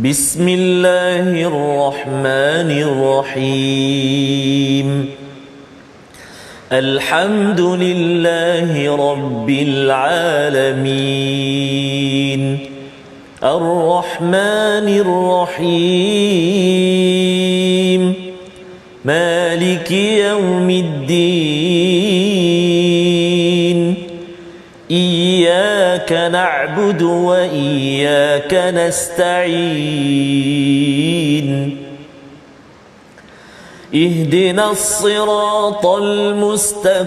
بسم الله الرحمن الرحيم الحمد لله رب العالمين الرحمن الرحيم مالك يوم الدين إياك نعبد وإياك نستعين اهدنا الصراط المستقيم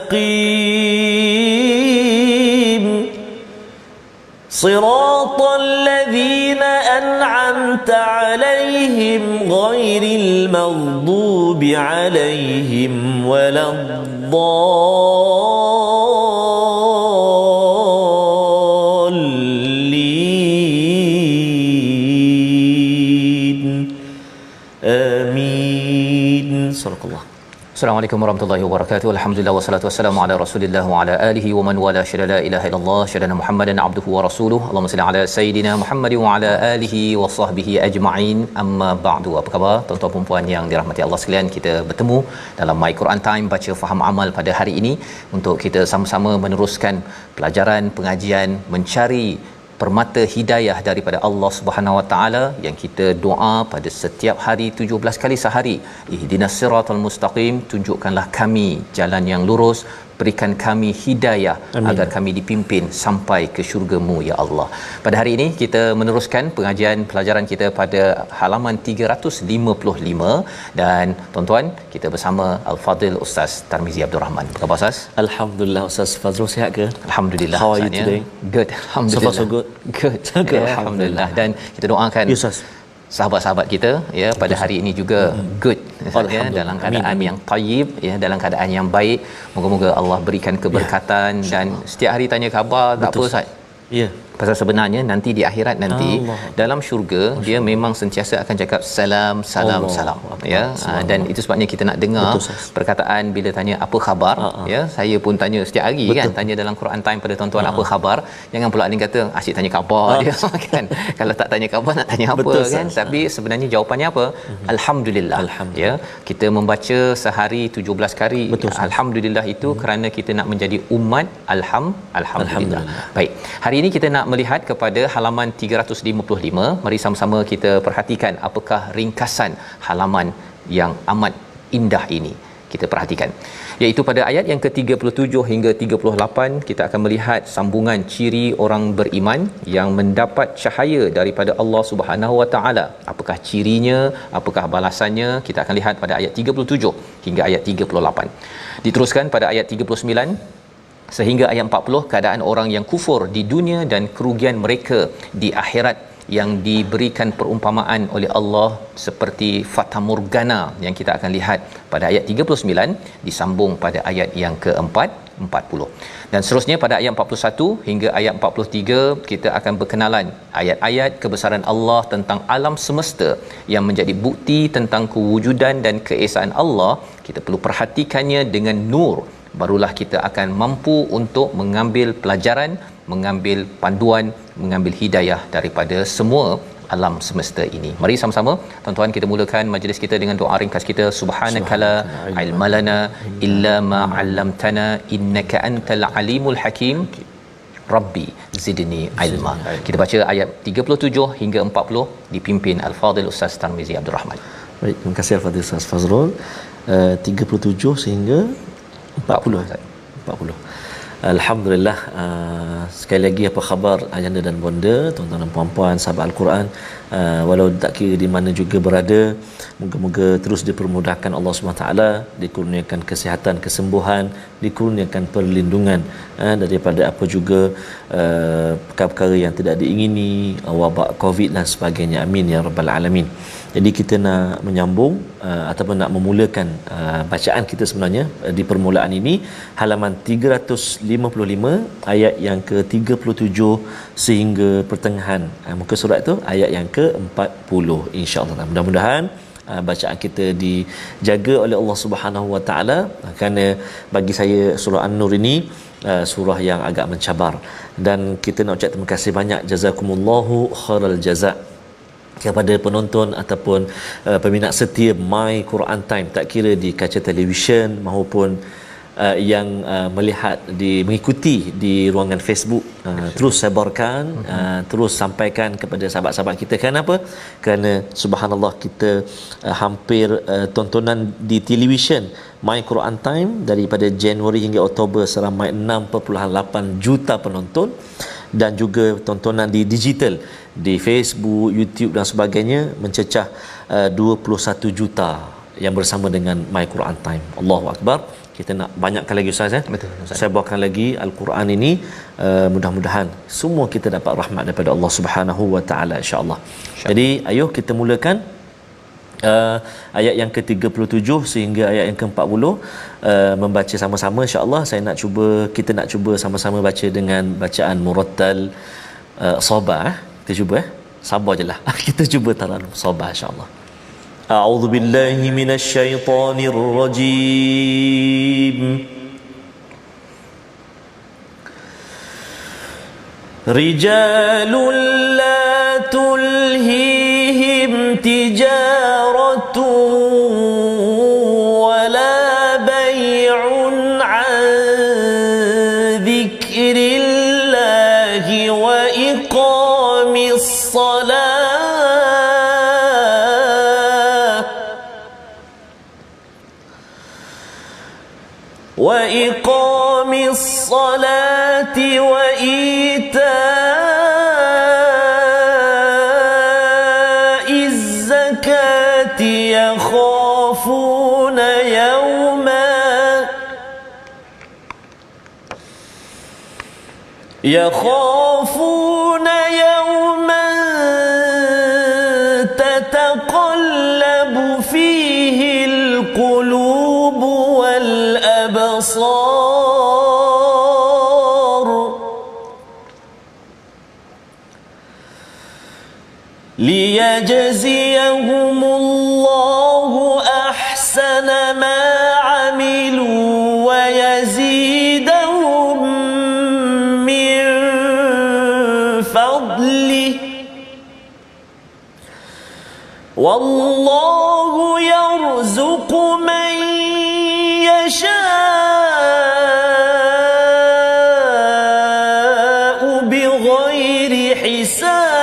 صراط الذين أنعمت عليهم غير المغضوب عليهم ولا الضالين آمين صدق الله. Assalamualaikum warahmatullahi wabarakatuh. Alhamdulillah wassalatu wassalamu ala Rasulillah wa ala alihi wa man wala syada la ilaha illallah syadana Muhammadan abduhu wa rasuluhu. Allahumma salli ala sayidina Muhammad wa ala alihi wa sahbihi ajma'in. Amma ba'du. Apa khabar tuan-tuan dan puan yang dirahmati Allah sekalian? Kita bertemu dalam My Quran Time baca faham amal pada hari ini untuk kita sama-sama meneruskan pelajaran pengajian mencari permata hidayah daripada Allah Subhanahu Wa Taala yang kita doa pada setiap hari 17 kali sehari. Ihdinas siratal mustaqim, tunjukkanlah kami jalan yang lurus, berikan kami hidayah. Amin. Agar kami dipimpin sampai ke syurga-Mu ya Allah. Pada hari ini kita meneruskan pengajian pelajaran kita pada halaman 355 dan tuan-tuan kita bersama Al-Fadil Ustaz Tarmizi Abdul Rahman. Apa khabar Ustaz? Alhamdulillah Ustaz Fazrul, sihat ke? Alhamdulillah. How are you today? Good. Alhamdulillah. So far so good. Good. Alhamdulillah. Dan kita doakan Yes, Ustaz. Sahabat-sahabat kita ya pada hari ini juga good ya, dalam keadaan yang tayyib ya, dalam keadaan yang baik. Moga-moga Allah berikan keberkatan dan setiap hari tanya khabar. Tak apa Ustaz. Ya. Pasal sebenarnya nanti di akhirat nanti dalam syurga dia memang sentiasa akan cakap salam salam salam ya. Dan itu sebabnya kita nak dengar perkataan bila tanya apa khabar ya. Saya pun tanya setiap hari kan, tanya dalam Quran Time pada tuan-tuan apa khabar. Jangan pula ada kata asyik tanya khabar dia kan. Kalau tak tanya khabar nak tanya apa kan. Tapi sebenarnya jawapannya apa? Alhamdulillah. Ya. Kita membaca sehari 17 kali alhamdulillah itu kerana kita nak menjadi umat alhamdulillah. Baik. Hari ini kita nak melihat kepada halaman 355. Mari sama-sama kita perhatikan apakah ringkasan halaman yang amat indah ini. Kita perhatikan, iaitu pada ayat yang ke-37 hingga 38 kita akan melihat sambungan ciri orang beriman yang mendapat cahaya daripada Allah Subhanahu Wa Taala. Apakah cirinya, apakah balasannya? Kita akan lihat pada ayat 37 hingga ayat 38. Diteruskan pada ayat 39 sehingga ayat 40, keadaan orang yang kufur di dunia dan kerugian mereka di akhirat yang diberikan perumpamaan oleh Allah seperti fata morgana yang kita akan lihat pada ayat 39 disambung pada ayat yang ke-40. Dan seterusnya pada ayat 41 hingga ayat 43 kita akan berkenalan ayat-ayat kebesaran Allah tentang alam semesta yang menjadi bukti tentang kewujudan dan keesaan Allah. Kita perlu perhatikannya dengan nur, barulah kita akan mampu untuk mengambil pelajaran, mengambil panduan, mengambil hidayah daripada semua alam semesta ini. Mari sama-sama tuan-tuan kita mulakan majlis kita dengan doa ringkas kita. Subhanakala ilmalana illa ma 'allamtana innaka antal alimul hakim. Rabbi zidni ilma. Kita baca ayat 37 hingga 40 dipimpin Al-Fadil Ustaz Tarmizi Abdul Rahman. Baik, terima kasih Al-Fadil Ustaz Fazrul. 37 sehingga 40. Alhamdulillah. Sekali lagi apa khabar ayanda dan bonda, tuan-tuan dan puan-puan sahabat Al-Quran, walau tak kira di mana juga berada, moga-moga terus dipermudahkan Allah SWT, dikurniakan kesihatan, kesembuhan, dikurniakan perlindungan daripada apa juga perkara-perkara yang tidak diingini, wabak Covid dan sebagainya. Amin ya rabbal alamin. Jadi kita nak menyambung ataupun nak memulakan bacaan kita sebenarnya di permulaan ini halaman 355 ayat yang ke-37 sehingga pertengahan muka surat tu ayat yang ke-40 insya-Allah. Mudah-mudahan bacaan kita dijaga oleh Allah Subhanahu Wa Taala, kerana bagi saya surah An-Nur ini surah yang agak mencabar, dan kita nak ucap terima kasih banyak, jazakumullahu khairal jazaa kepada penonton ataupun peminat setia My Quran Time, tak kira di kaca televisyen maupun yang melihat mengikuti di ruangan Facebook, terus sebarkan, terus sampaikan kepada sahabat-sahabat kita. Kenapa? Kerana subhanallah kita hampir tontonan di televisyen My Quran Time daripada Januari hingga Oktober seramai 6.8 juta penonton, dan juga tontonan di digital di Facebook, YouTube dan sebagainya mencecah 21 juta yang bersama dengan My Quran Time. Allahu Akbar. Kita nak banyakkan lagi Ustaz, Betul, Ustaz. saya bawakan lagi Al-Quran ini, mudah-mudahan semua kita dapat rahmat daripada Allah Subhanahu wa taala, insya-Allah. Jadi ayuh kita mulakan ayat yang ke-37 sehingga ayat yang ke-40, membaca sama-sama insya-Allah. Kita nak cuba sama-sama baca dengan bacaan murattal sabar. Kita cuba sabar jelah. Kita cuba taranum sabar insya-Allah. A'udzu billahi minasyaitonir rajim. Rijalun la tulhihim tijaratun wala bay'un 'an dhikrillahi wa iqamis salah وإقام الصلاة وإيتاء الزكاة يخافون يوما تتقلب فيه القلوب والأبصار ليجزيهم الله أحسن ما عملوا ويزيدهم من فضله والله يرزق من يشاء بغير حساب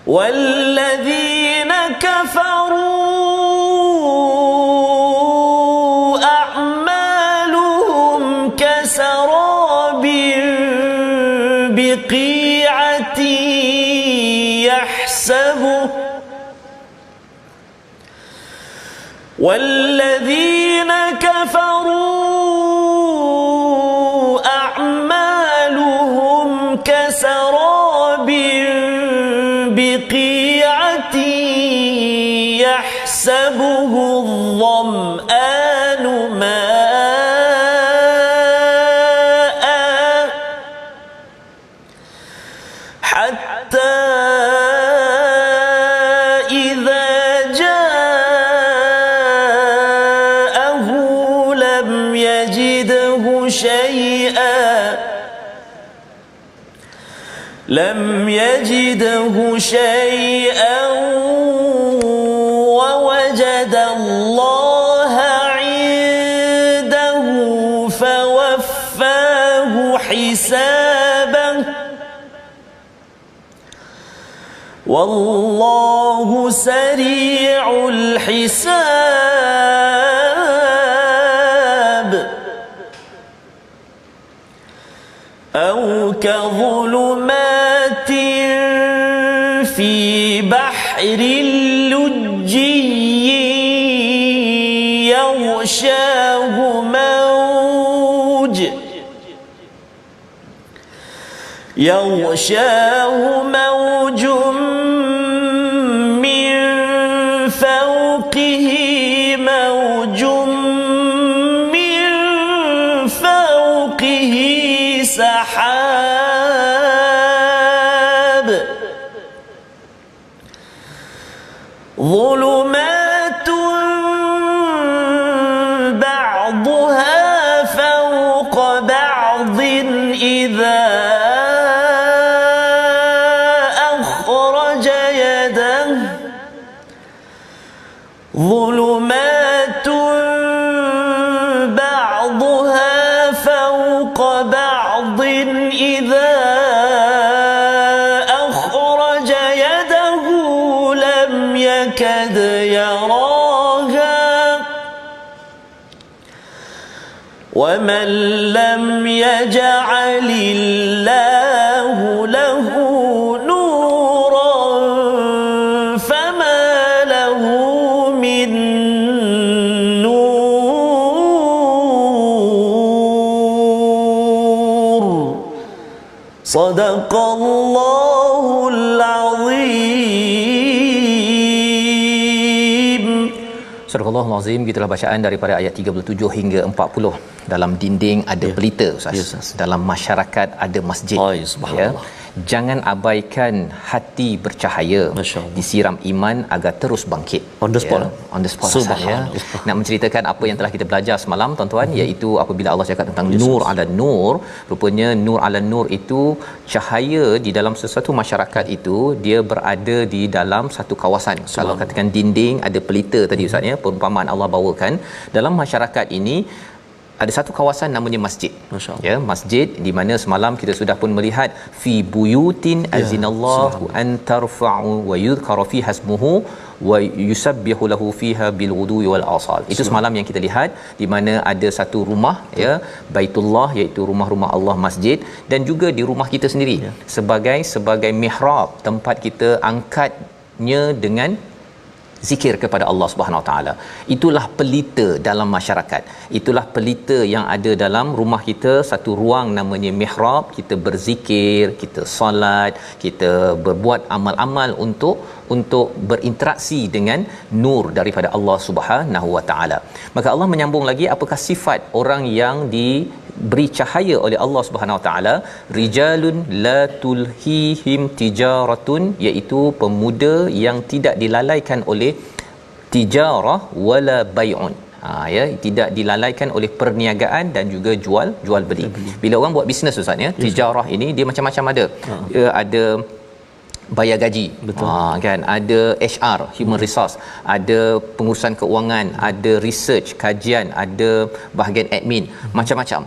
والذين كفروا أعمالهم كسراب بقيعة والذين كفروا أعمالهم كسراب بقيعة يحسبه الظمآن ماء حتى لم يجده شيئا ووجد الله عنده فوفاه حسابه والله سريع الحساب أو كظلمات في بحر لجي يغشاه موج من فوقه موج من فوقه سحاب ظلمات بعضها فوق بعض ومن لم يجعل الله له نورا فما له من نور صدق الله العظيم. Surah Al-Azim, gitulah bacaan daripada ayat 37 hingga 40. Dalam dinding ada pelita, Ustaz. Yes, Ustaz. Dalam masyarakat ada masjid. Subhanallah. Jangan abaikan hati bercahaya, disiram iman agar terus bangkit. On the spot. On the spot, Ustaz, ya. Nak menceritakan apa yang telah kita belajar semalam, tuan-tuan, iaitu apabila Allah cakap tentang nur ala nur, rupanya nur ala nur itu cahaya di dalam sesuatu masyarakat itu dia berada di dalam satu kawasan. Kalau katakan dinding ada pelita tadi, Ustaz, ya, perumpamaan Allah bawakan dalam masyarakat ini ada satu kawasan namanya masjid. Ya, masjid di mana semalam kita sudah pun melihat fi buyutin azinallahu an tarfa'u wa yudhkara fiha ismuhu wa yusabbihu lahu fiha bil ghudwi wal asal. Itu semalam yang kita lihat di mana ada satu rumah, ya, Baitullah, iaitu rumah-rumah Allah, masjid, dan juga di rumah kita sendiri sebagai mihrab, tempat kita angkatnya dengan zikir kepada Allah Subhanahu Wa Taala. Itulah pelita dalam masyarakat. Itulah pelita yang ada dalam rumah kita, satu ruang namanya mihrab. Kita berzikir, kita solat, kita berbuat amal-amal untuk berinteraksi dengan nur daripada Allah Subhanahu Wa Taala. Maka Allah menyambung lagi, apakah sifat orang yang diberi cahaya oleh Allah Subhanahu Wa Taala? Rijalun la tulhihim tijaratun, iaitu pemuda yang tidak dilalaikan oleh tijarah wala bai'un. Ya, tidak dilalaikan oleh perniagaan dan juga jual beli. Bila orang buat bisnes, Ustaz, ya, tijarah ini dia macam-macam ada. Ada bayar gaji, kan, ada HR, human resource, ada pengurusan keuangan, ada research, kajian, ada bahagian admin, macam-macam.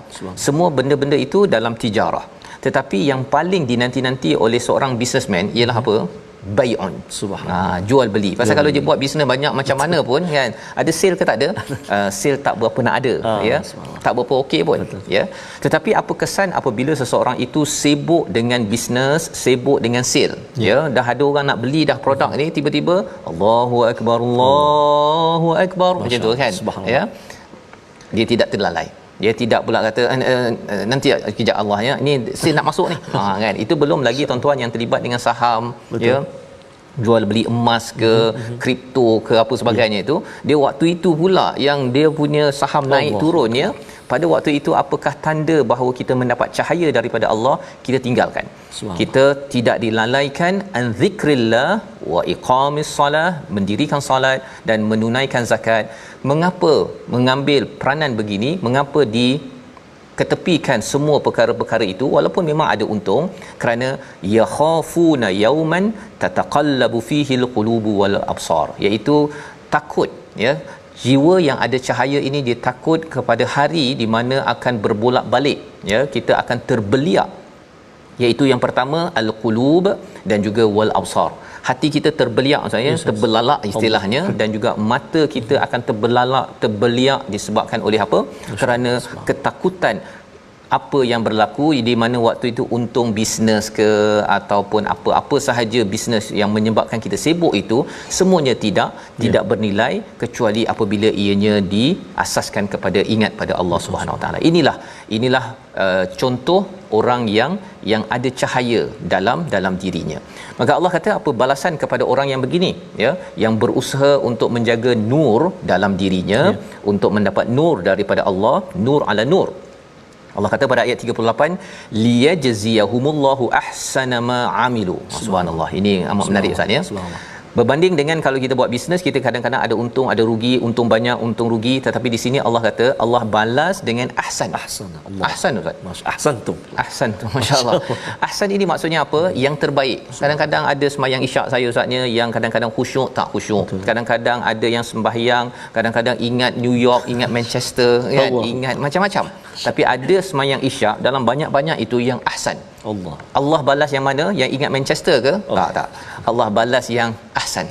Semua benda-benda itu dalam tijarah. Tetapi yang paling dinanti-nanti oleh seorang businessman ialah apa? Bai'un. Jual beli. Pasal kalau dia buat bisnes banyak macam mana pun, kan, ada sale ke tak ada? Sale tak berapa nak ada, ya. Tak berapa okey pun. Betul. Ya. Tetapi apa kesan apabila seseorang itu sibuk dengan bisnes, sibuk dengan sale, ya. Dah ada orang nak beli dah produk ni, tiba-tiba Allahu akbar, Allahu akbar, macam tu, kan, ya. Dia tidak terlalai. Dia tidak pula kata nanti kejap Allah, ya, ni sale nak masuk ni. Kan, itu belum lagi tuan-tuan yang terlibat dengan saham. Betul. Ya, jual beli emas ke kripto ke apa sebagainya. Itu dia waktu itu pula yang dia punya saham naik turun, ya. Pada waktu itu apakah tanda bahawa kita mendapat cahaya daripada Allah? Kita tinggalkan. Kita tidak dilalaikan an zikrillah wa iqamis salah, mendirikan salat dan menunaikan zakat. Mengapa mengambil peranan begini? Mengapa ketepikan semua perkara-perkara itu walaupun memang ada untung? Kerana yakhafuna yawman tataqallabu fihi alqulubu wal absar, iaitu takut, ya, jiwa yang ada cahaya ini dia takut kepada hari di mana akan berbolak-balik, ya, kita akan terbeliak, iaitu yang pertama al-qulub dan juga wal absar. Hati kita terbeliak, maksudnya terbelalak istilahnya, dan juga mata kita akan terbeliak disebabkan oleh apa? Kerana ketakutan apa yang berlaku di mana waktu itu untung bisnes ke ataupun apa-apa sahaja bisnes yang menyebabkan kita sibuk itu semuanya tidak bernilai kecuali apabila ianya diasaskan kepada ingat pada Allah Subhanahu Wa Taala. Inilah contoh orang yang ada cahaya dalam dirinya. Maka Allah kata apa balasan kepada orang yang begini, ya, yang berusaha untuk menjaga nur dalam dirinya, untuk mendapat nur daripada Allah, nur ala nur. Allah kata pada ayat 38, liyajziyahumullahu ahsana ma amilu. Subhanallah, ini amat menarik, Ustaz, ya. Berbanding dengan kalau kita buat bisnes, kita kadang-kadang ada untung, ada rugi, untung banyak, untung rugi, tetapi di sini Allah kata Allah balas dengan ahsan. Ahsan, Ustaz. Ahsan tu, masya-Allah. Ahsan ini maksudnya apa? Yang terbaik. Kadang-kadang ada sembahyang isyak saya, Ustaznya, yang kadang-kadang khusyuk tak khusyuk. Kadang-kadang ada yang sembahyang, kadang-kadang ingat New York, ingat Manchester, kan, ingat macam-macam. Tapi ada sembahyang isyak dalam banyak-banyak itu yang ahsan. Allah balas yang mana? Yang ingat Manchester ke? Tak. Allah balas yang ahsan.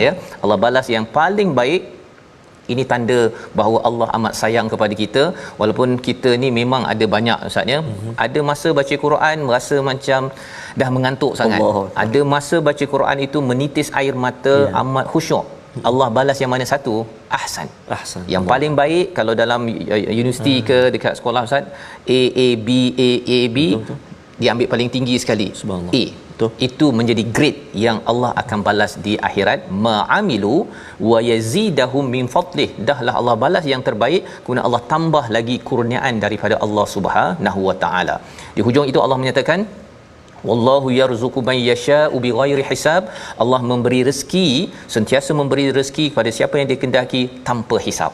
Ya. Allah balas yang paling baik Ini tanda bahawa Allah amat sayang kepada kita. Walaupun kita ni memang ada banyak ustaz ya, ada masa baca Quran rasa macam dah mengantuk sangat. Ada masa baca Quran itu menitis air mata, amat khusyuk. Allah balas yang mana satu? Ahsan. Yang paling baik kalau dalam universiti ke dekat sekolah ustaz, A B diambil paling tinggi sekali. A. Itu menjadi grade yang Allah akan balas di akhirat. Ma'amilu wa yazidahum min fadlih. Dahlah Allah balas yang terbaik, kemudian Allah tambah lagi kurniaan daripada Allah Subhanahu wa taala. Di hujung itu Allah menyatakan wallahu yarzuqu man yasha'u bighairi hisab. Allah memberi rezeki, sentiasa memberi rezeki kepada siapa yang dia kehendaki tanpa hisab.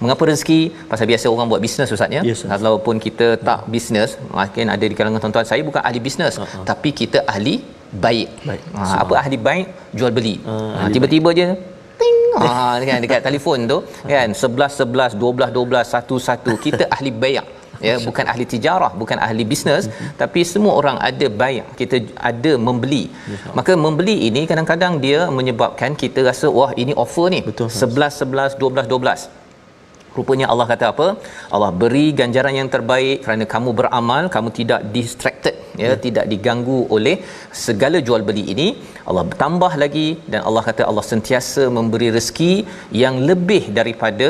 Mengapa rezeki? Pasal biasa orang buat bisnes ustaz ya. Walaupun kita tak bisnes, mungkin ada di kalangan tuan-tuan, saya bukan ahli bisnes, tapi kita ahli baik. Apa ahli baik? Jual beli. Tiba-tiba je ting kan dekat telefon tu kan 11 12 11 kita ahli baik ya, bukan ahli tijarah, bukan ahli bisnes, tapi semua orang ada baik, kita ada membeli. Maka membeli ini kadang-kadang dia menyebabkan kita rasa wah ini offer ni 11 12. Rupanya Allah kata apa? Allah beri ganjaran yang terbaik kerana kamu beramal, kamu tidak distracted ya, tidak diganggu oleh segala jual beli ini. Allah tambah lagi, dan Allah kata Allah sentiasa memberi rezeki yang lebih daripada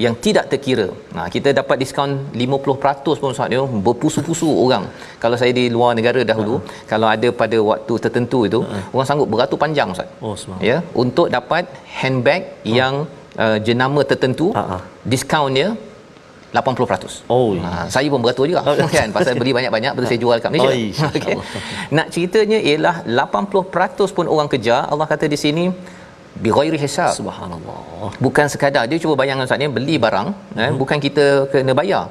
yang tidak terkira. Nah, kita dapat diskaun 50% pun ustaz dia, berpusu-pusu orang. Kalau saya di luar negara dahulu, kalau ada pada waktu tertentu itu, orang sanggup beratur panjang ustaz. Ya, untuk dapat handbag yang jenama tertentu, diskaun dia 80%. Saya pun beratur juga kan, pasal beli banyak-banyak betul saya jual kat Malaysia. Okay. Nak ceritanya ialah 80% pun orang kejar. Allah kata di sini bighairi hisab. Subhanallah. Bukan sekadar dia cuba bayangkan ustaz ni, beli barang bukan kita kena bayar.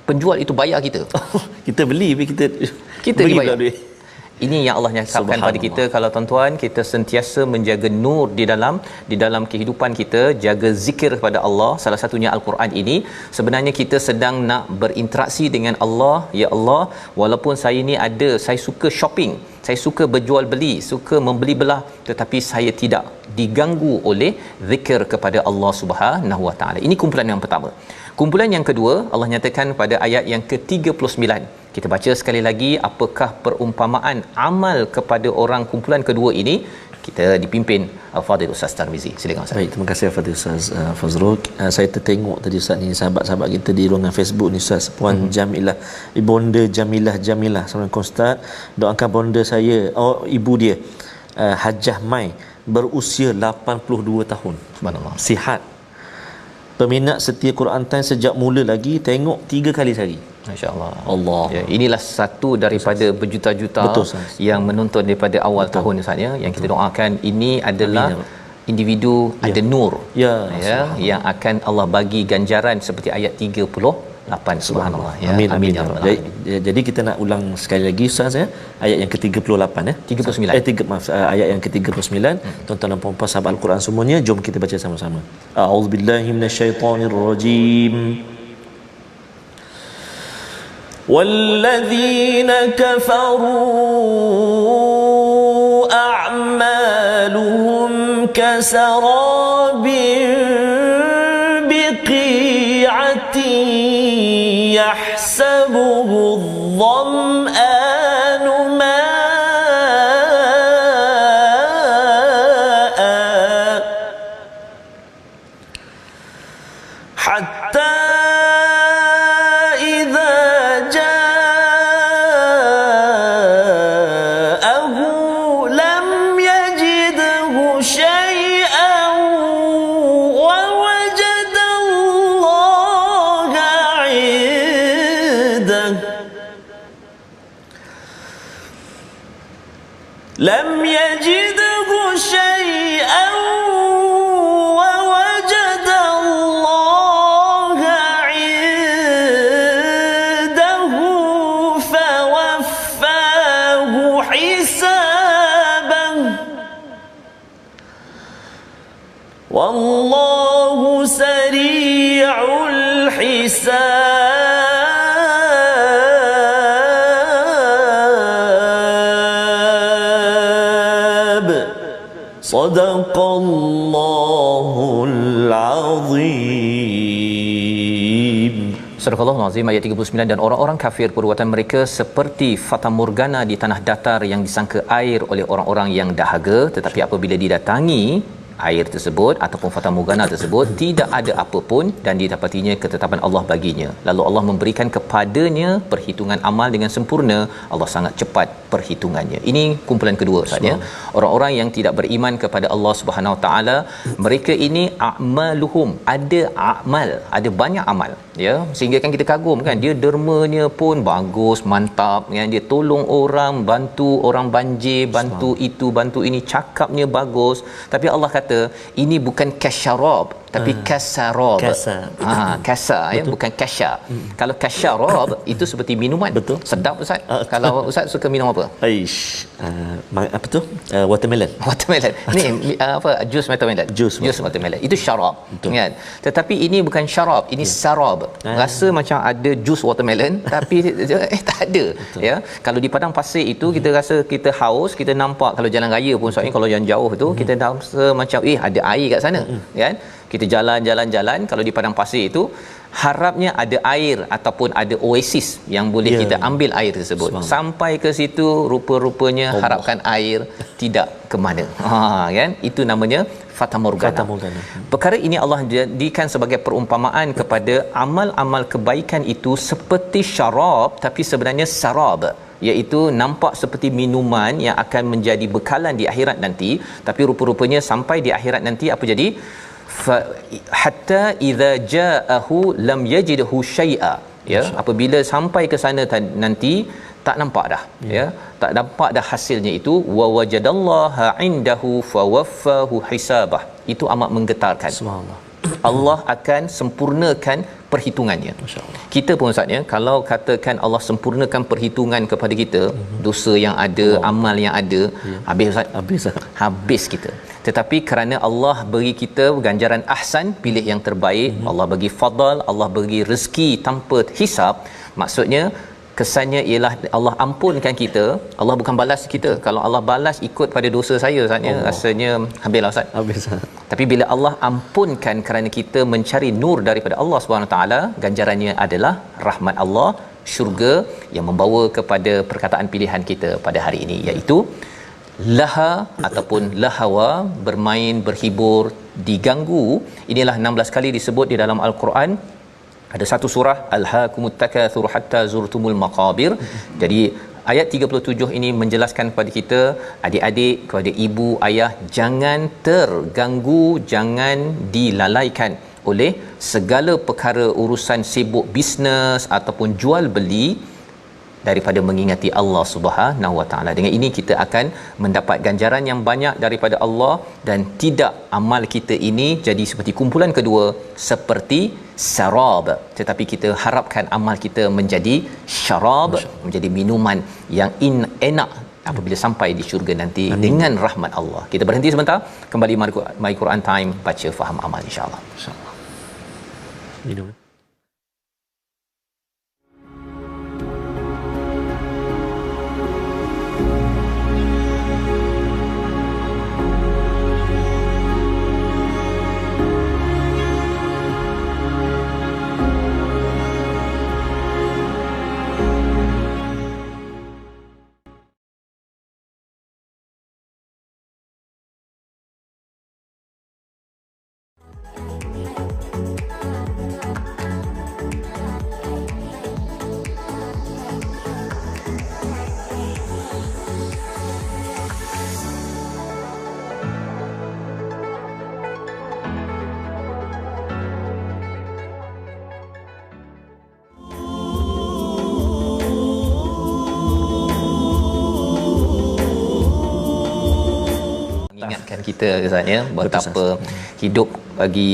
Penjual itu bayar kita. Kita beli tapi kita dibayar. Ini yang Allah nyatakan pada kita, kalau tuan-tuan kita sentiasa menjaga nur di dalam kehidupan kita, jaga zikir kepada Allah, salah satunya Al-Quran ini. Sebenarnya kita sedang nak berinteraksi dengan Allah. Ya Allah, walaupun saya ni saya suka shopping, saya suka berjual beli, suka membeli belah, tetapi saya tidak diganggu oleh zikir kepada Allah Subhanahu wa taala. Ini kumpulan yang pertama. Kumpulan yang kedua, Allah nyatakan pada ayat yang ke-39. Kita baca sekali lagi, apakah perumpamaan amal kepada orang kumpulan kedua ini? Kita dipimpin Al-Fadhil Ustaz Tarmizi. Silakan Ustaz. Baik, terima kasih Al-Fadhil Ustaz Fazrul. Saya tertengok tadi Ustaz ni, sahabat-sahabat kita di ruangan Facebook ni Ustaz, Puan Jamilah, Bonda Jamilah seorang Ustaz, doakan bonda saya, ibu dia Hajah Mai, berusia 82 tahun. Subhanallah. Sihat. Peminat setia Quran Time sejak mula lagi, tengok 3 kali sehari. Masya-Allah. Allah. Ya, inilah satu daripada berjuta-juta yang menonton daripada awal tahun Ustaz ya, yang kita doakan ini adalah individu ada nur. Ya, yang akan Allah bagi ganjaran seperti ayat 38. Subhanallah. Ya. Amin. Jadi kita nak ulang sekali lagi Ustaz ya, ayat yang ke-38 ya. 39. Ayat yang ke-39. Tuan-tuan dan puan-puan sahabat Al-Quran semuanya, jom kita baca sama-sama. A'udzubillahi minasyaitonirrajim. وَالَّذِينَ كَفَرُوا أَعْمَالُهُمْ كَسَرَابٍ بِقِيعَةٍ يَحْسَبُهُ الظَّمْآنُ مَاءً حَتَّى لم يجده شيئا ووجد الله عنده فوفاه حسابه والله سريع الحساب صدق الله العظيم. Surah Al-Azim ayat 39, dan orang-orang kafir perbuatan mereka seperti fata morgana di tanah datar yang disangka air oleh orang-orang yang dahaga, tetapi apabila didatangi air tersebut ataupun fata morgana tersebut tidak ada apa pun dan didapatinya ketetapan Allah baginya, lalu Allah memberikan kepadanya perhitungan amal dengan sempurna. Allah sangat cepat perhitungannya. Ini kumpulan kedua Ustaz ya. Orang-orang yang tidak beriman kepada Allah Subhanahu Wa Taala, mereka ini a'maluhum, ada amal, ada banyak amal ya, sehingga kan kita kagum kan, dia dermanya pun bagus, mantap kan, dia tolong orang, bantu orang banjir, bantu itu bantu ini, cakapnya bagus, tapi Allah kata ini bukan kasyarab tapi kasarab. Kasar ya, bukan kasya. Kalau kasyarab itu seperti minuman. Betul. Sedap Ustaz. Kalau Ustaz suka minum apa? Apa tu? Watermelon. Ni apa, jus watermelon. Jus watermelon. Itu syarab. Kan? Tetapi ini bukan syarab, ini sarab. Rasa macam ada jus watermelon tapi tak ada. Betul. Ya. Kalau di padang pasir itu kita rasa kita haus, kita nampak kalau jalan raya pun soalnya kalau yang jauh tu kita rasa macam ada air kat sana. Kan? Kita jalan-jalan kalau di padang pasir itu harapnya ada air ataupun ada oasis yang boleh kita ambil air tersebut. Sampai ke situ rupa-rupanya harapkan air tidak ke mana. Kan? Itu namanya fata morgana. Perkara ini Allah jadikan sebagai perumpamaan kepada amal-amal kebaikan itu seperti syarab tapi sebenarnya sarab, iaitu nampak seperti minuman yang akan menjadi bekalan di akhirat nanti, tapi rupa-rupanya sampai di akhirat nanti apa jadi? Hatta idza ja'ahu lam yajidhu syai'a, ya, apabila sampai ke sana nanti tak nampak dah, ya, tak nampak dah hasilnya itu. Wa wajadallaha indahu fawaffahu hisabah. Itu amat menggetarkan. Subhanallah. Allah akan sempurnakan perhitungannya. Kita pun Ustaz ya, kalau katakan Allah sempurnakan perhitungan kepada kita, dosa yang ada, amal yang ada, habis Ustaz. Habis kita. Tetapi kerana Allah beri kita ganjaran ahsan, pilih yang terbaik, Allah bagi fadal, Allah bagi rezeki tanpa hisab, maksudnya kesannya ialah Allah ampunkan kita. Allah bukan balas kita. Kalau Allah balas ikut pada dosa saya Ustaz ya, rasanya habislah Ustaz. Tapi bila Allah ampunkan kerana kita mencari nur daripada Allah Subhanahu taala, ganjarannya adalah rahmat Allah, syurga yang membawa kepada perkataan pilihan kita pada hari ini, iaitu laha ataupun lahawa, bermain, berhibur, diganggu. Inilah 16 kali disebut di dalam Al-Quran. Ada satu surah alhaakumut takatsur hatta zurtumul maqabir. Jadi ayat 37 ini menjelaskan kepada kita, adik-adik, kepada ibu, ayah, jangan terganggu, jangan dilalaikan oleh segala perkara urusan sibuk bisnes ataupun jual beli daripada mengingati Allah Subhanahu Wa Taala. Dengan ini kita akan mendapat ganjaran yang banyak daripada Allah, dan tidak amal kita ini jadi seperti kumpulan kedua seperti sarab, tetapi kita harapkan amal kita menjadi syarab, menjadi minuman yang enak apabila sampai di syurga nanti. Amin. Dengan rahmat Allah. Kita berhenti sebentar, kembali My Quran Time, baca faham amal insya-Allah. Minum. Ingatkan kita kesannya betapa hidup bagi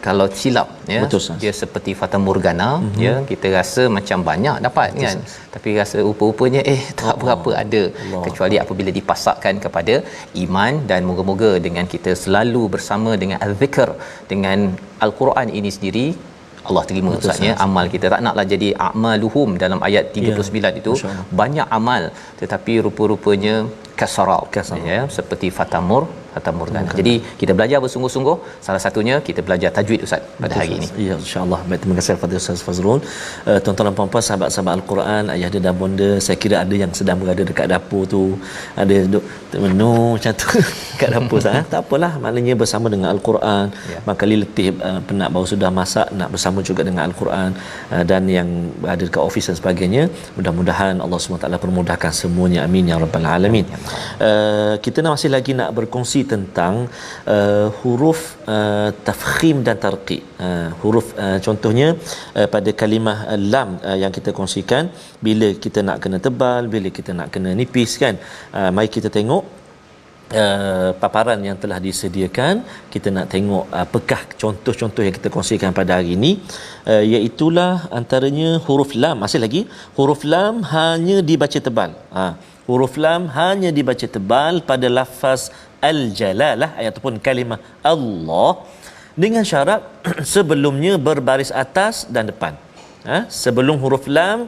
kalau silap ya, dia seperti fata morgana. Ya, kita rasa macam banyak dapat kan, tapi rasa rupa-rupanya tak berapa ada, kecuali apabila dipasakkan kepada iman. Dan moga-moga dengan kita selalu bersama dengan al-zikr, dengan al-Quran ini sendiri, Allah terima Ustaznya amal kita. Tak naklah jadi a'maluhum dalam ayat 39 itu banyak amal, tetapi rupa-rupanya kasarab ya, seperti fatamur fata morgana. Jadi kita belajar bersungguh-sungguh, salah satunya kita belajar tajwid Ustaz pada hari ini. Ya, insya-Allah. Baik, terima kasih kepada Ustaz Fazrul. Tuan-tuan dan puan-puan, sahabat-sahabat Al-Quran, ayah dan bonda, saya kira ada yang sedang berada dekat dapur tu, ada duduk menu macam tu dekat dapur sah. Tak apalah, maknanya bersama dengan Al-Quran. Maka letih penat baru sudah masak nak bersama juga dengan Al-Quran, dan yang ada dekat office dan sebagainya, mudah-mudahan Allah SWT permudahkan semuanya, amin ya rabbal alamin. Kita masih lagi nak berkongsi tentang huruf tafkhim dan tarqiq. Huruf contohnya pada kalimah lam yang kita kongsikan, bila kita nak kena tebal, bila kita nak kena nipis kan. Mari kita tengok paparan yang telah disediakan. Kita nak tengok apakah contoh-contoh yang kita kongsikan pada hari ini, iaitulah antaranya huruf lam. Masih lagi huruf lam hanya dibaca tebal. Huruf lam hanya dibaca tebal pada lafaz al-jalalah ataupun kalimah Allah, dengan syarat sebelumnya berbaris atas dan depan. Sebelum huruf lam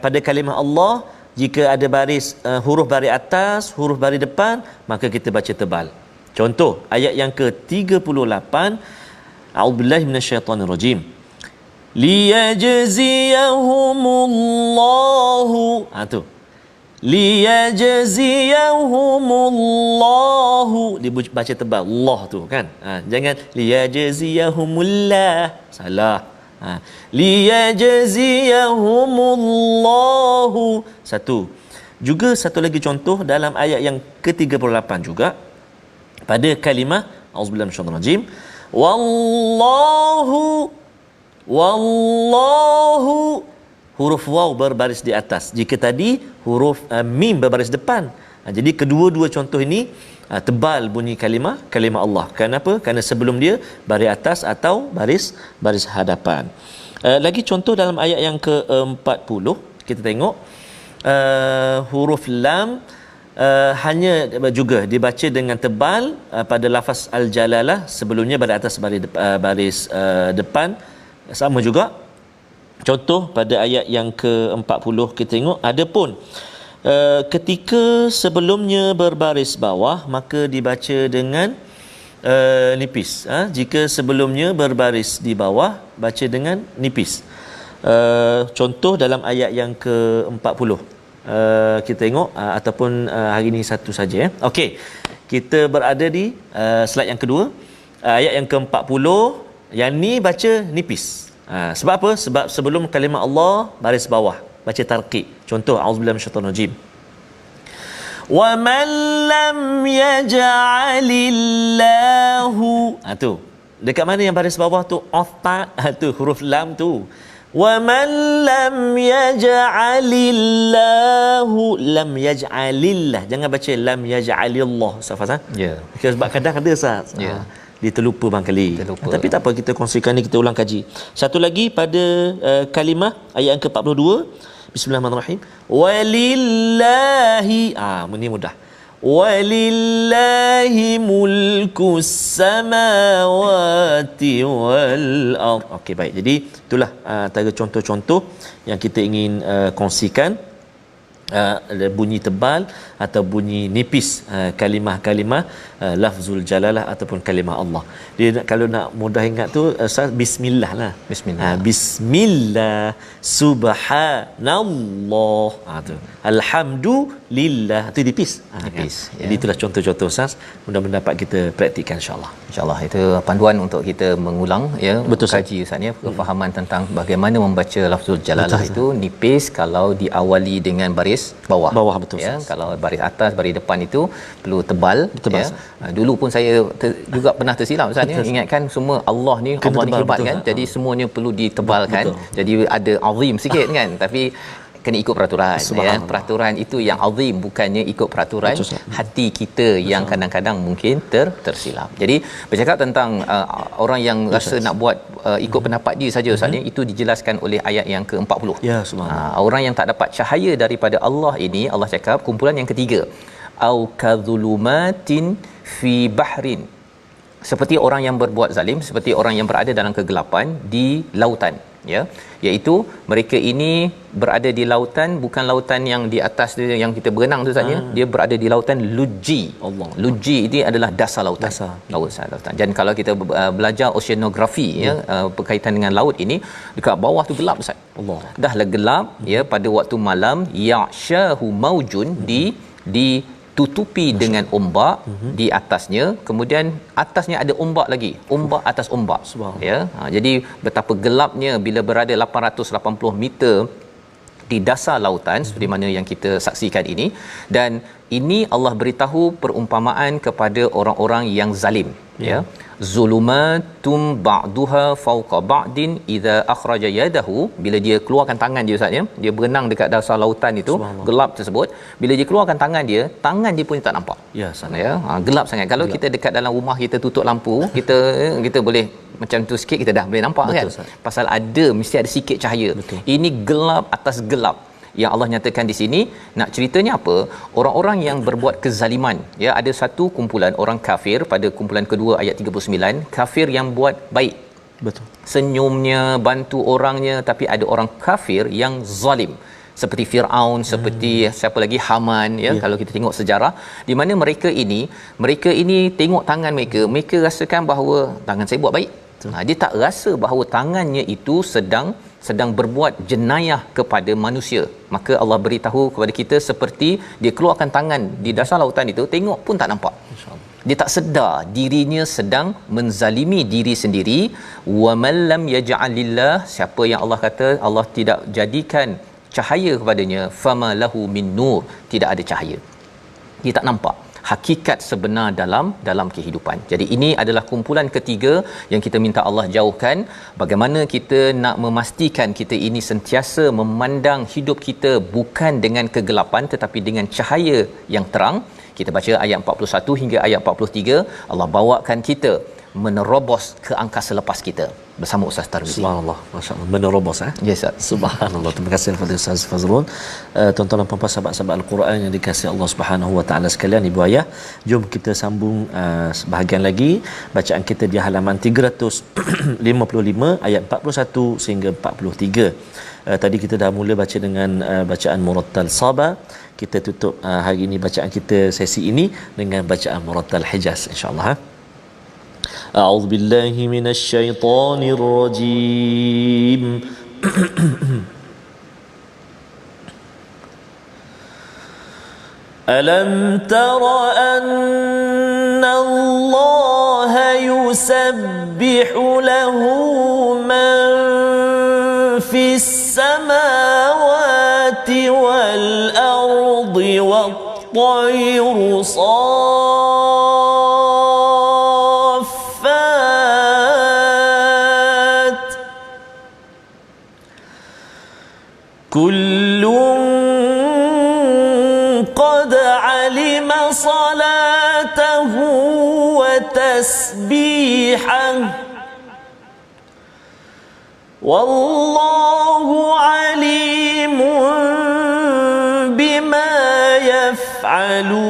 pada kalimah Allah, jika ada baris huruf baris atas, huruf baris depan, maka kita baca tebal. Contoh ayat yang ke-38, a'udzubillahi minasyaitonirrajim, liyajziyahumullahu, tu liyajziyahumullahu, dibaca tebal Allah tu kan. Jangan liyajziyahumullah, salah. Liyajziyahumullahu. Juga satu lagi contoh dalam ayat yang ke-38 juga, pada kalimah auzubillahi minasyaitonir rajim, wallahu, huruf waw berbaris di atas. Jika tadi huruf mim berbaris depan. Jadi kedua-dua contoh ini tebal bunyi kalimah Allah. Kenapa? Kerana sebelum dia baris atas atau baris hadapan. Lagi contoh dalam ayat yang ke-40, kita tengok huruf lam hanya juga dibaca dengan tebal pada lafaz al-jalalah, sebelumnya baris atas baris depan. Sama juga contoh pada ayat yang ke-40, kita tengok adapun ketika sebelumnya berbaris bawah, maka dibaca dengan nipis. Jika sebelumnya berbaris di bawah, baca dengan nipis. Contoh dalam ayat yang ke-40, kita tengok ataupun hari ini satu saja. Okey, kita berada di slide yang kedua, ayat yang ke-40. Yang ni baca nipis. Sebab apa? Sebab sebelum kalimah Allah baris bawah, baca tarqiq. Contoh auzubillahi minasyaitonir rajim, wa man lam yaj'alillahu. Tu dekat mana yang baris bawah tu? Ofta tu huruf lam tu. Wa man lam yaj'alillahu, lam yaj'alillah, jangan baca lam yaj'alillah. Ustaz, ya. Sebab kadang ada Ustaz, dia terlupa barangkali. Tapi tak apa, kita kongsikan ni, kita ulang kaji. Satu lagi pada kalimah ayat yang ke-42, bismillahirrahmanirrahim, walillahi, ini mudah, walillahi mulkus samawati wal ard. Okey, baik. Jadi itulah antara contoh-contoh yang kita ingin kongsikan. Bunyi tebal atau bunyi nipis kalimah-kalimah lafzul jalalah ataupun kalimah Allah. Dia kalau nak mudah ingat tu bismillah lah. Bismillah, subhanallah, tu alhamdulillah, tu nipis. Kan? Jadi itulah contoh-contoh Ustaz, mudah-mudahan dapat kita praktikkan insya-Allah. Insya-Allah itu panduan untuk kita mengulang kaji Ustaz ya, kefahaman tentang bagaimana membaca lafzul jalalah. Betul, itu nipis kalau diawali dengan baris bawah betul ya. Kalau baris atas, baris depan itu perlu tebal ya. Dulu pun saya juga pernah tersilap Ustaz ya, ingatkan semua Allah ni hebat kan, jadi semuanya perlu ditebalkan. Jadi ada azim sikit kan, tapi kena ikut peraturan ya. Peraturan itu yang azim, bukannya ikut peraturan hati kita yang kadang-kadang mungkin tersilap. Jadi bercakap tentang orang yang rasa nak buat ikut pendapat dia saja Ustaz ni, itu dijelaskan oleh ayat yang ke-40. Ya, subhanallah. Orang yang tak dapat cahaya daripada Allah ini, Allah cakap kumpulan yang ketiga, au kadzulumatin fi bahrin, seperti orang yang berbuat zalim, seperti orang yang berada dalam kegelapan di lautan. ya, iaitu mereka ini berada di lautan, bukan lautan yang di atas dia yang kita berenang tu saja, dia berada di lautan Luji. Allah. Luji ini adalah dasar lautan. Lautan. Dan kalau kita belajar oceanografi ya, berkaitan dengan laut ini, dekat bawah tu gelap Ustaz. Allah. Dahlah gelap ya, pada waktu malam ya'shahu maujun, ditutupi dengan ombak di atasnya, kemudian atasnya ada ombak lagi, ombak atas ombak ya. Jadi betapa gelapnya bila berada 880 meter di dasar lautan seperti mana yang kita saksikan ini. Dan ini Allah beritahu perumpamaan kepada orang-orang yang zalim ya. Zulumatum ba'duha fawqa ba'din idza akhraja yadahu, bila dia keluarkan tangan dia Ustaz ya, dia berenang dekat dasar lautan itu gelap tersebut, bila dia keluarkan tangan dia pun tak nampak ya, gelap sangat. Kalau kita dekat dalam rumah kita tutup lampu, kita boleh macam tu sikit kita dah boleh nampak. Betul, kan Ustaz. Pasal mesti ada sikit cahaya. Betul. Ini gelap atas gelap yang Allah nyatakan di sini. Nak ceritanya apa? Orang-orang yang berbuat kezaliman ya, ada satu kumpulan orang kafir pada kumpulan kedua ayat 39, kafir yang buat baik. Betul. Senyumnya, bantu orangnya, tapi ada orang kafir yang zalim seperti Firaun, seperti siapa lagi, Haman ya. Kalau kita tengok sejarah di mana mereka ini tengok tangan mereka rasakan bahawa tangan saya buat baik. Dia tak rasa bahawa tangannya itu sedang berbuat jenayah kepada manusia. Maka Allah beritahu kepada kita seperti dia keluarkan tangan di dasar lautan itu, tengok pun tak nampak. Dia tak sedar dirinya sedang menzalimi diri sendiri. Wa man lam yaj'alillah, siapa yang Allah kata Allah tidak jadikan cahaya kepadanya, fama lahu min nur, tidak ada cahaya. Dia tak nampak hakikat sebenar dalam kehidupan. Jadi ini adalah kumpulan ketiga yang kita minta Allah jauhkan. Bagaimana kita nak memastikan kita ini sentiasa memandang hidup kita bukan dengan kegelapan tetapi dengan cahaya yang terang. Kita baca ayat 41 hingga ayat 43, Allah bawakan kita menerobos ke angkasa lepas kita bersama Ustaz Tarmizi. Subhanallah, masya-Allah, menerobos Yes, Ustaz. Subhanallah. Terima kasih kepada Ustaz Fazrul. Tuan-tuan dan puan-puan sahabat-sahabat Al-Quran yang dikasihi Allah Subhanahu wa taala sekalian, ibu ayah, jom kita sambung sebahagian lagi bacaan kita di halaman 355 ayat 41 sehingga 43. Tadi kita dah mula baca dengan bacaan Murattal Sabah. Kita tutup hari ini bacaan kita sesi ini dengan bacaan Murattal Hijaz, insya-Allah. أعوذ بالله من الشيطان الرجيم ألم تر أن الله يسبح له من في السماوات والأرض والطير كل قد علم صلاته وتسبيحه والله عليم بما يفعلون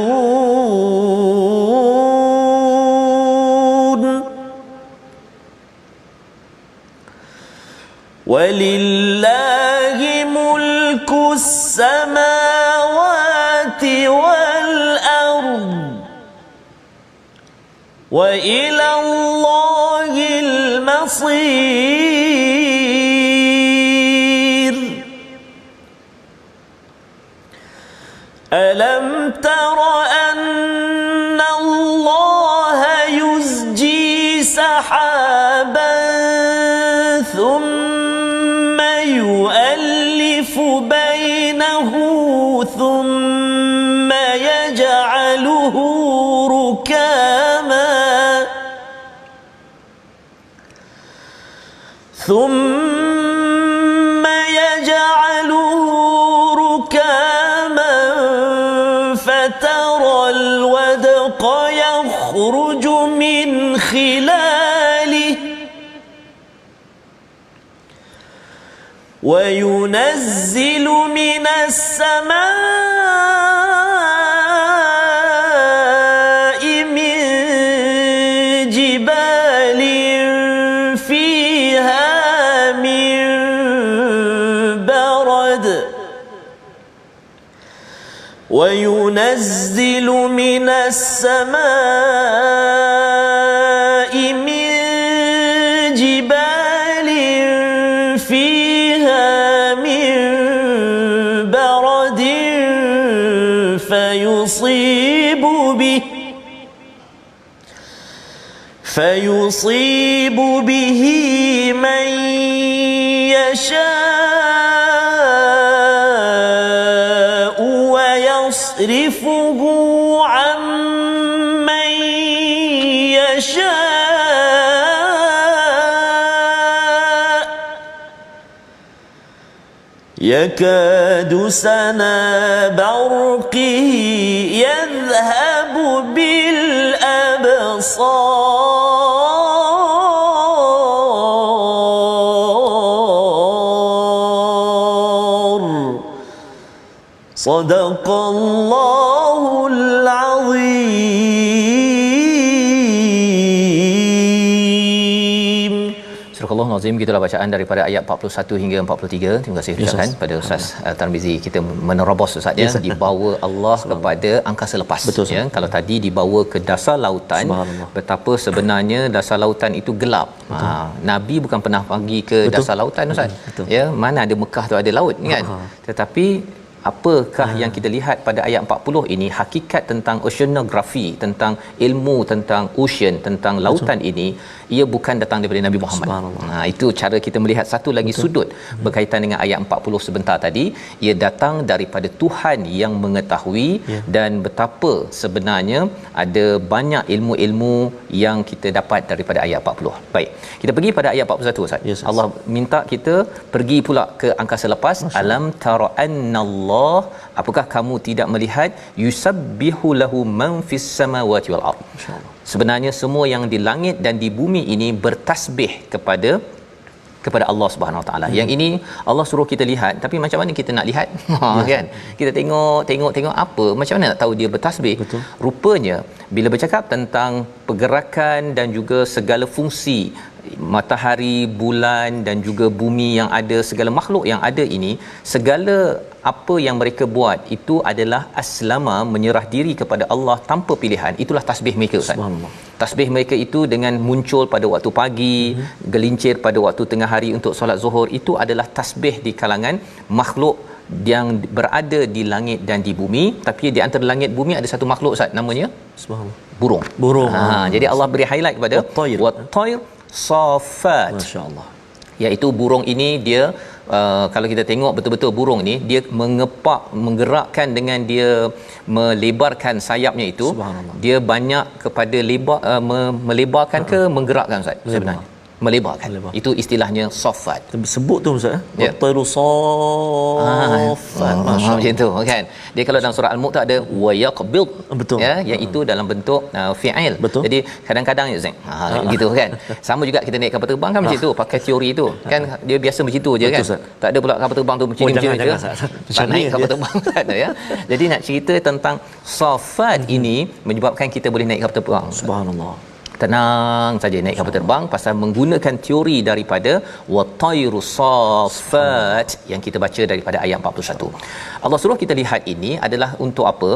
ولله ملك السماوات والأرض وإلى الله المصير ألم تر أن الله يزجي سحابا ثم يؤلف بينه ثم يجعله ركاما فترى الودق يخرج من خلاله وينزل من السماء من جبال فيها من وينزل من السماء من جبال فيها من برد فيصيب به من يشاء ويصرفه عن من يشاء يكاد سنا برقه يذهب بالأبصار صدق الله العظيم. Surah Al-Azim, gitulah bacaan daripada ayat 41 hingga 43. Terima kasih ucapkan pada Ustaz Tarmizi. Kita menerobos Ustaz ya, dibawa Allah kepada angkasa lepas. Betul, ya. Kalau tadi dibawa ke dasar lautan, betapa sebenarnya dasar lautan itu gelap. Nabi bukan pernah pergi ke dasar lautan Ustaz. Ya, mana ada Mekah tu ada laut kan. Tetapi apakah yang kita lihat pada ayat 40 ini, hakikat tentang oceanografi, tentang ilmu tentang ocean, tentang lautan ini, ia bukan datang daripada Nabi Muhammad. Itu cara kita melihat satu lagi sudut berkaitan dengan ayat 40 sebentar tadi. Ia datang daripada Tuhan yang mengetahui, dan betapa sebenarnya ada banyak ilmu-ilmu yang kita dapat daripada ayat 40. Baik, kita pergi pada ayat 41 Ustaz. Allah minta kita pergi pula ke angkasa lepas. Alam tara annallah, apakah kamu tidak melihat, yusabbihu lahu man fis samawati wal ard. Sebenarnya semua yang di langit dan di bumi ini bertasbih kepada Allah Subhanahu Wa Taala. Yang ini Allah suruh kita lihat, tapi macam mana kita nak lihat? Kan? Kita tengok apa? Macam mana nak tahu dia bertasbih? Betul. Rupanya bila bercakap tentang pergerakan dan juga segala fungsi matahari, bulan dan juga bumi yang ada, segala makhluk yang ada ini, segala apa yang mereka buat itu adalah aslama, menyerah diri kepada Allah tanpa pilihan. Itulah tasbih mereka Ustaz. Tasbih mereka itu dengan muncul pada waktu pagi, gelincir pada waktu tengah hari untuk solat zuhur, itu adalah tasbih di kalangan makhluk yang berada di langit dan di bumi. Tapi di antara langit bumi ada satu makhluk Ustaz, namanya burung. Jadi Allah beri highlight kepada wat-tayr safat, masya-Allah, iaitu burung ini dia kalau kita tengok betul-betul burung ni dia menggerakkan dengan dia melebarkan sayapnya itu, dia banyak kepada melebarkan ke menggerakkan Ustaz sebenarnya? Melebarkan. Itu istilahnya safat. Sebut tu Ustaz, wat-tayru safat. Macam tu kan. Dia kalau dalam surah Al-Mulk ada wa yaqbid, ya, iaitu dalam bentuk fi'il. Jadi kadang-kadang Ustaz gitu kan. Sama juga kita naik kapal terbang kan macam tu, pakai teori tu kan, dia biasa macam tu je kan. Tak ada pula kapal terbang tu macam ni je. Tak naik kapal terbang tak ada ya. Jadi nak cerita tentang safat ini menyebabkan kita boleh naik kapal terbang. Subhanallah. Tenang saja naik kapal terbang pasal menggunakan teori daripada wat-tayru safat yang kita baca daripada ayat 41. Allah suruh kita lihat ini adalah untuk apa?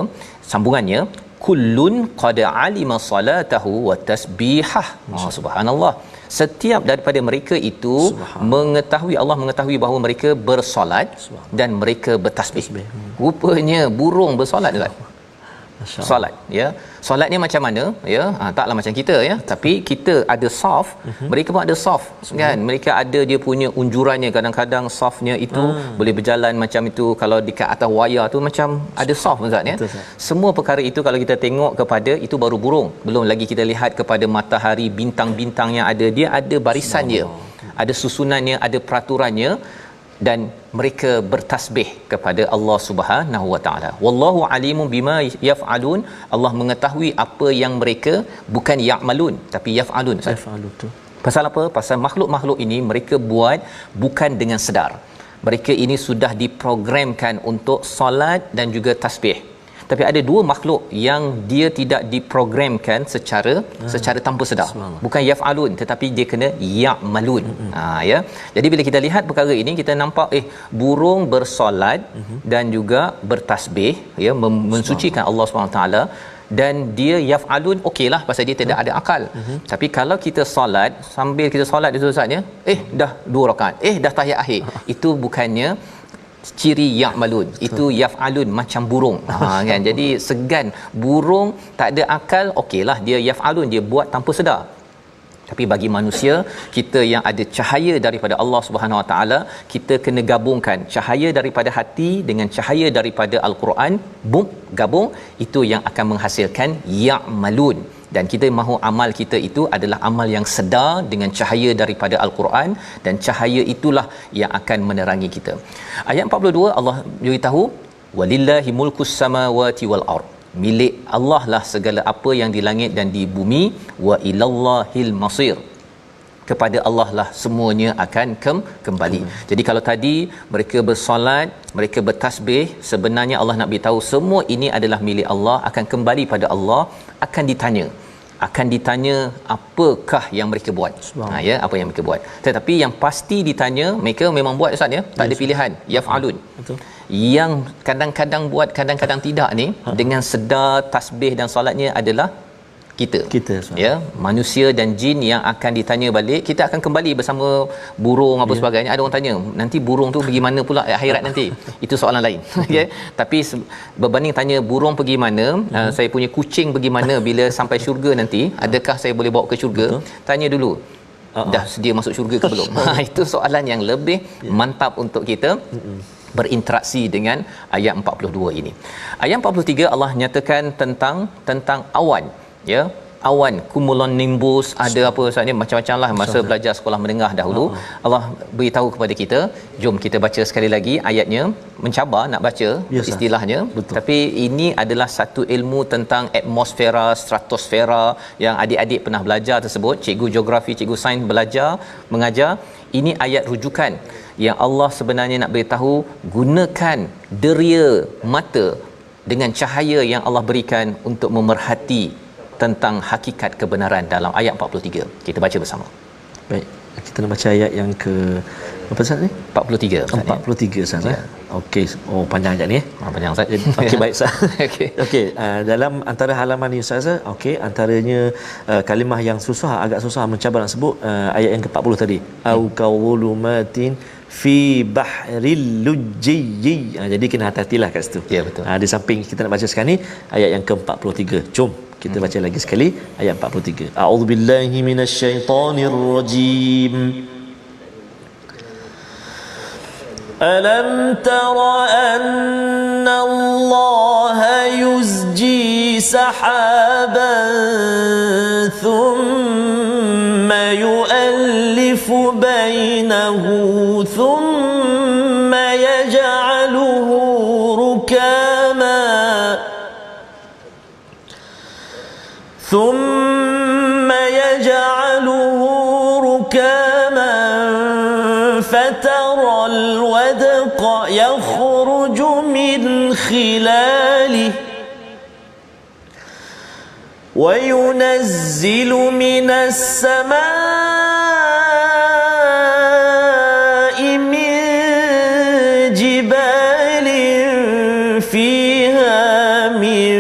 Sambungannya, kullun qad alima salatahu wa tasbihah. Subhanallah. Setiap daripada mereka itu mengetahui, Allah mengetahui bahawa mereka bersolat dan mereka bertasbih. Rupanya burung bersolat juga. Solat ya, solatnya macam mana ya, taklah macam kita ya, tapi kita ada saf, mereka pun ada saf kan, mereka ada dia punya unjurannya, kadang-kadang safnya itu boleh berjalan macam itu, kalau dekat atas wayar tu macam ada saf Ustaz ya. Semua perkara itu kalau kita tengok kepada itu baru burung, belum lagi kita lihat kepada matahari, bintang-bintang yang ada, dia ada barisan dia, ada susunannya, ada peraturannya, dan mereka bertasbih kepada Allah Subhanahu Wa Taala. Wallahu alimun bima yaf'alun. Allah mengetahui apa yang mereka, bukan ya'malun tapi yaf'alun. Pasal apa? Pasal makhluk-makhluk ini mereka buat bukan dengan sedar. Mereka ini sudah diprogramkan untuk solat dan juga tasbih. tapi ada dua makhluk yang dia tidak diprogramkan secara tanpa sedar. Bukan yaf'alun tetapi dia kena ya'malun. Ya. Jadi bila kita lihat perkara ini kita nampak burung bersolat dan juga bertasbih ya mensucikan Allah SWT, dan dia yaf'alun okeylah pasal dia tidak ada akal. Tapi kalau kita solat, sambil kita solat itu Ustaz ya, dah 2 rakaat, dah tahiyat akhir, itu bukannya ciri ya'malun, itu yaf'alun macam burung. Kan, jadi segan burung tak ada akal, okeylah dia yaf'alun, dia buat tanpa sedar. Tapi bagi manusia, kita yang ada cahaya daripada Allah Subhanahu Wa Taala, kita kena gabungkan cahaya daripada hati dengan cahaya daripada Al-Quran, gabung, itu yang akan menghasilkan ya'malun. Dan kita mahu amal kita itu adalah amal yang sedar dengan cahaya daripada Al-Quran, dan cahaya itulah yang akan menerangi kita. Ayat 42 Allah beritahu walillahi mulkus samawati wal ard, milik Allah lah segala apa yang di langit dan di bumi, wa ilallahil masir, kepada Allah lah semuanya akan kembali. Jadi kalau tadi mereka bersolat, mereka bertasbih, sebenarnya Allah nak beritahu semua ini adalah milik Allah, akan kembali pada Allah, akan ditanya apakah yang mereka buat. Ya, apa yang mereka buat. Tetapi yang pasti ditanya, mereka memang buat Ustaz ya, tak ada pilihan, yaf'alun. Betul. Yang kadang-kadang buat, kadang-kadang tidak ni, dengan sedar tasbih dan solatnya adalah kita ya, manusia dan jin yang akan ditanya balik. Kita akan kembali bersama burung apa sebagainya. Ada orang tanya nanti burung tu pergi mana pula akhirat nanti, itu soalan lain. Okay? Tapi berbanding tanya burung pergi mana, saya punya kucing pergi mana bila sampai syurga nanti, adakah saya boleh bawa ke syurga? Tanya dulu dah sedia masuk syurga ke belum. Itu soalan yang lebih mantap untuk kita berinteraksi dengan ayat 42 ini. Ayat 43 Allah nyatakan tentang awan, ya, awan, cumulonimbus, ada apa Ustaz ni, macam-macam lah masa belajar sekolah menengah dahulu. Allah beritahu kepada kita. Jom kita baca sekali lagi ayatnya, mencabar nak baca istilahnya. Betul. Tapi ini adalah satu ilmu tentang atmosfera, stratosfera yang adik-adik pernah belajar tersebut. Cikgu geografi, cikgu sains belajar, mengajar. Ini ayat rujukan yang Allah sebenarnya nak beritahu, gunakan deria mata dengan cahaya yang Allah berikan untuk memerhati tentang hakikat kebenaran dalam ayat 43. Kita baca bersama. Baik, kita nak baca ayat yang ke apa Ustaz ni? 43 Ustaz. 43 Ustaz. Ya. Okey. Oh, panjang ayat ni ya. Panjang Ustaz. Okey, baik Ustaz. Okey, dalam antara halaman ni Ustaz, okey, antaranya kalimah yang susah, agak susah mencabar nak sebut, ayat yang ke-40 tadi. Au kaulumatin fi bahril lujji. Jadi kena hati-hatilah kat situ. Ya, betul. Di samping kita nak baca sekarang ni ayat yang ke-43. Jom kita baca lagi sekali ayat 43. A'udzubillahi minasyaitonirrajim. Alam tara anna Allah yuzji sahaban thumma yu'allifu bainahu thumma yaj'aluhu rukama فترى الودق يخرج من خلاله وينزل من السماء من جبال فيها من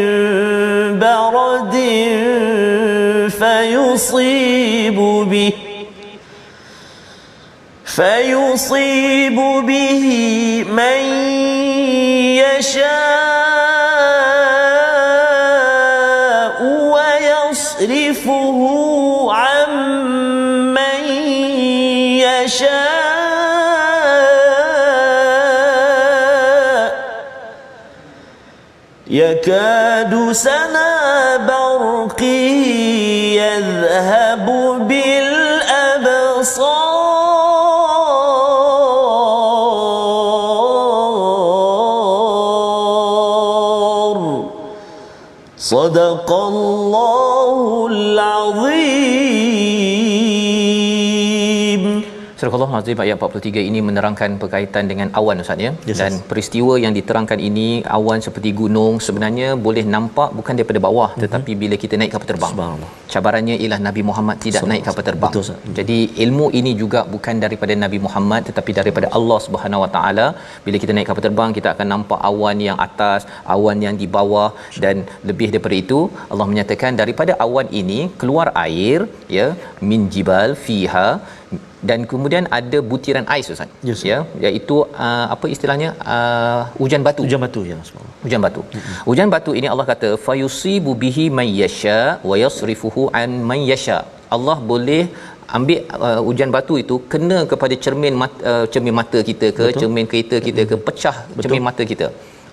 برد فيصيب به من يشاء ويصرفه عن من يشاء يكاد سنا برقه يذهب بالأبصار صدق الله العظيم. Surah Al-Azim ayat 43 ini menerangkan berkaitan dengan awan Ustaz ya. Yes, dan peristiwa yang diterangkan ini, awan seperti gunung sebenarnya boleh nampak bukan daripada bawah, tetapi bila kita naik kapal terbang. Cabarannya ialah Nabi Muhammad tidak naik kapal terbang. Betul, jadi ilmu ini juga bukan daripada Nabi Muhammad tetapi daripada Allah Subhanahu Wa Taala. Bila kita naik kapal terbang, kita akan nampak awan yang atas, awan yang di bawah, dan lebih daripada itu Allah menyatakan daripada awan ini keluar air ya, min jibal fiha, dan kemudian ada butiran ais Ustaz. Yes, ya, iaitu apa istilahnya, hujan batu. Hujan batu ya, subhanallah. Hujan batu. Hujan batu ini Allah kata fayusibu bihi may yasha wa yasrifuhu an man yasha. Allah boleh ambil hujan batu itu kena kepada cermin mata kita ke, betul, cermin kereta kita ke, pecah, betul, cermin mata kita.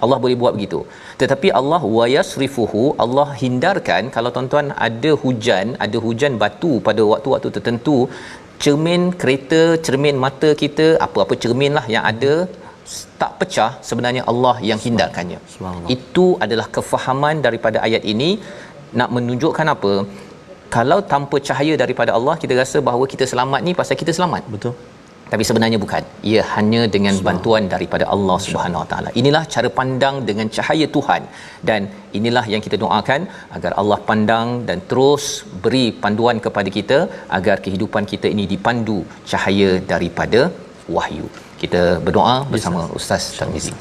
Allah boleh buat begitu. Tetapi Allah wayasrifuhu, Allah hindarkan kalau tuan-tuan ada hujan batu pada waktu-waktu tertentu, cermin kereta, cermin mata kita, apa-apa cermin lah yang ada tak pecah, sebenarnya Allah yang hindarkannya. Itu adalah kefahaman daripada ayat ini nak menunjukkan apa? Kalau tanpa cahaya daripada Allah, kita rasa bahawa kita selamat ni pasal kita selamat. Betul. Tapi sebenarnya bukan. Ia hanya dengan bantuan daripada Allah Subhanahu Wa Taala. Inilah cara pandang dengan cahaya Tuhan, dan inilah yang kita doakan agar Allah pandang dan terus beri panduan kepada kita agar kehidupan kita ini dipandu cahaya daripada wahyu. Kita berdoa bersama Ustaz Tarmizi.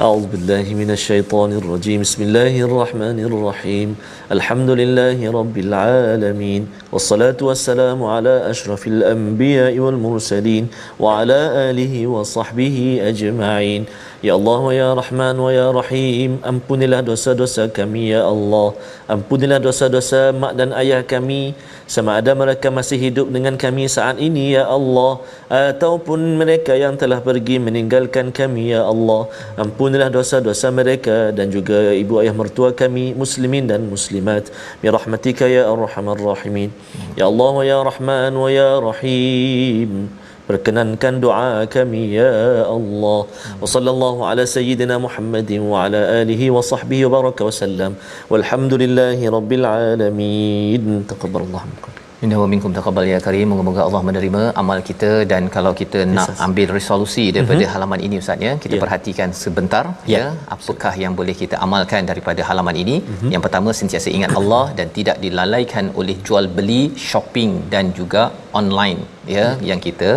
أعوذ بالله من الشيطان الرجيم بسم الله الرحمن الرحيم الحمد لله رب العالمين والصلاة والسلام على أشرف الأنبياء والمرسلين وعلى آله وصحبه أجمعين. Ya Allah wa ya Rahman wa ya Rahim, ampunilah dosa-dosa kami ya Allah. Ampunilah dosa-dosa mak dan ayah kami sama ada mereka masih hidup dengan kami saat ini ya Allah, ataupun mereka yang telah pergi meninggalkan kami ya Allah. Ampunilah dosa-dosa mereka dan juga ibu ayah mertua kami muslimin dan muslimat bi rahmatika ya arhamar rahimin. Ya Allah wa ya Rahman wa ya Rahim, perkenankan doa kami ya Allah. Wa sallallahu ala sayyidina Muhammadin wa ala alihi wa sahbihi wa baraka wa sallam. Walhamdulillahi rabbil alamin. Taqabbalallahu minkum. Inna wa minkum taqabbal ya karim. Moga-moga Allah menerima amal kita, dan kalau kita nak ambil resolusi daripada halaman ini Ustaz ya, kita perhatikan sebentar ya, apakah yang boleh kita amalkan daripada halaman ini. Yang pertama, sentiasa ingat Allah dan tidak dilalaikan oleh jual beli, shopping dan juga online ya, yang kita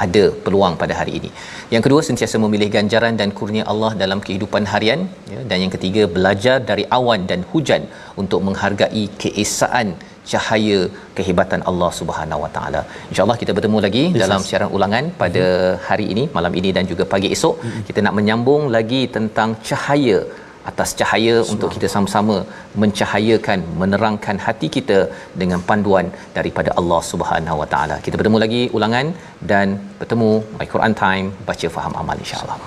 ada peluang pada hari ini. Yang kedua, sentiasa memilih ganjaran dan kurnia Allah dalam kehidupan harian ya. Dan yang ketiga, belajar dari awan dan hujan untuk menghargai keesaan cahaya kehebatan Allah Subhanahu Wa Taala. Insya-Allah kita bertemu lagi dalam siaran ulangan pada hari ini, malam ini dan juga pagi esok. Kita nak menyambung lagi tentang cahaya atas cahaya untuk kita sama-sama mencahayakan, menerangkan hati kita dengan panduan daripada Allah Subhanahu Wa Taala. Kita bertemu lagi ulangan dan bertemu My Quran Time, baca faham amal insya-Allah.